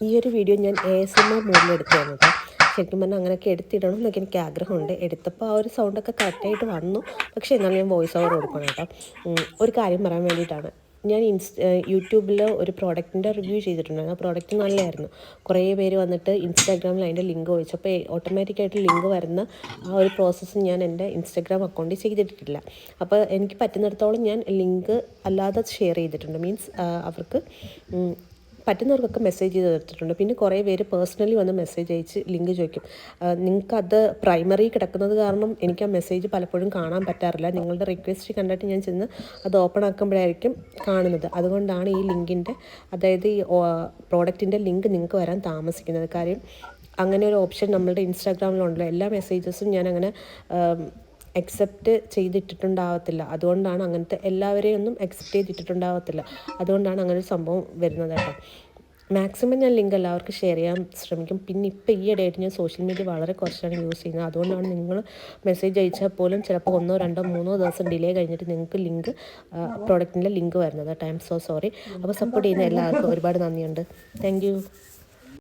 ഈ ഒരു വീഡിയോ ഞാൻ ASMR മോഡിൽ എടുത്തതാണ് കേട്ടോ. ശരിക്കും പറഞ്ഞാൽ അങ്ങനെയൊക്കെ എടുത്തിടണം എന്നൊക്കെ എനിക്ക് ആഗ്രഹമുണ്ട്. എടുത്തപ്പോൾ ആ ഒരു സൗണ്ടൊക്കെ കറക്റ്റായിട്ട് വന്നു. പക്ഷേ എന്നാലും ഞാൻ വോയിസ് ഓവർ കൊടുക്കണം കേട്ടോ. ഒരു കാര്യം പറയാൻ വേണ്ടിയിട്ടാണ്. ഞാൻ യൂട്യൂബിൽ ഒരു പ്രോഡക്റ്റിൻ്റെ റിവ്യൂ ചെയ്തിട്ടുണ്ടായിരുന്നു. ആ പ്രോഡക്റ്റ് നല്ലതായിരുന്നു. കുറേ പേര് വന്നിട്ട് ഇൻസ്റ്റാഗ്രാമിൽ അതിൻ്റെ ലിങ്ക് ചോദിച്ചു. അപ്പോൾ ഓട്ടോമാറ്റിക്കായിട്ട് ലിങ്ക് വരുന്ന ആ ഒരു പ്രോസസ്സ് ഞാൻ എൻ്റെ ഇൻസ്റ്റാഗ്രാം അക്കൗണ്ടിൽ ചെയ്തിട്ടില്ല. അപ്പോൾ എനിക്ക് പറ്റുന്നിടത്തോളം ഞാൻ ലിങ്ക് അല്ലാതെ ഷെയർ ചെയ്തിട്ടുണ്ട്. മീൻസ് അവർക്ക് പറ്റുന്നവർക്കൊക്കെ മെസ്സേജ് ചെയ്ത് തീർത്തിട്ടുണ്ട്. പിന്നെ കുറേ പേര് പേഴ്സണലി വന്ന് മെസ്സേജ് അയച്ച് ലിങ്ക് ചോദിക്കും. നിങ്ങൾക്കത് പ്രൈമറി കിടക്കുന്നത് കാരണം എനിക്ക് ആ മെസ്സേജ് പലപ്പോഴും കാണാൻ പറ്റാറില്ല. നിങ്ങളുടെ റിക്വസ്റ്റ് കണ്ടിട്ട് ഞാൻ ചെന്ന് അത് ഓപ്പൺ ആക്കുമ്പോഴായിരിക്കും കാണുന്നത്. അതുകൊണ്ടാണ് ഈ ലിങ്കിൻ്റെ, അതായത് ഈ പ്രോഡക്റ്റിൻ്റെ ലിങ്ക് നിങ്ങൾക്ക് വരാൻ താമസിക്കുന്നത്. കാര്യം അങ്ങനെ ഒരു ഓപ്ഷൻ നമ്മളുടെ ഇൻസ്റ്റാഗ്രാമിലുണ്ടല്ലോ. എല്ലാ മെസ്സേജസും ഞാനങ്ങനെ അക്സെപ്റ്റ് ചെയ്തിട്ടിട്ടുണ്ടാവത്തില്ല. അതുകൊണ്ടാണ് അങ്ങനത്തെ എല്ലാവരെയും ഒന്നും അക്സെപ്റ്റ് ചെയ്തിട്ടുണ്ടാവത്തില്ല. അതുകൊണ്ടാണ് അങ്ങനെ ഒരു സംഭവം വരുന്നത് കേട്ടോ. മാക്സിമം ഞാൻ ലിങ്ക് എല്ലാവർക്കും ഷെയർ ചെയ്യാൻ ശ്രമിക്കും. പിന്നെ ഇപ്പോൾ ഈ ഇടയായിട്ട് ഞാൻ സോഷ്യൽ മീഡിയ വളരെ കുറച്ചാണ് യൂസ് ചെയ്യുന്നത്. അതുകൊണ്ടാണ് നിങ്ങൾ മെസ്സേജ് അയച്ചാൽ പോലും ചിലപ്പോൾ 1, 2, 3 ദിവസം ഡിലേ കഴിഞ്ഞിട്ട് നിങ്ങൾക്ക് ലിങ്ക്, പ്രോഡക്റ്റിൻ്റെ ലിങ്ക് വരുന്നത്. I am so sorry. അപ്പോൾ സപ്പോർട്ട് ചെയ്യുന്ന എല്ലാവർക്കും ഒരുപാട് നന്ദിയുണ്ട്. Thank U.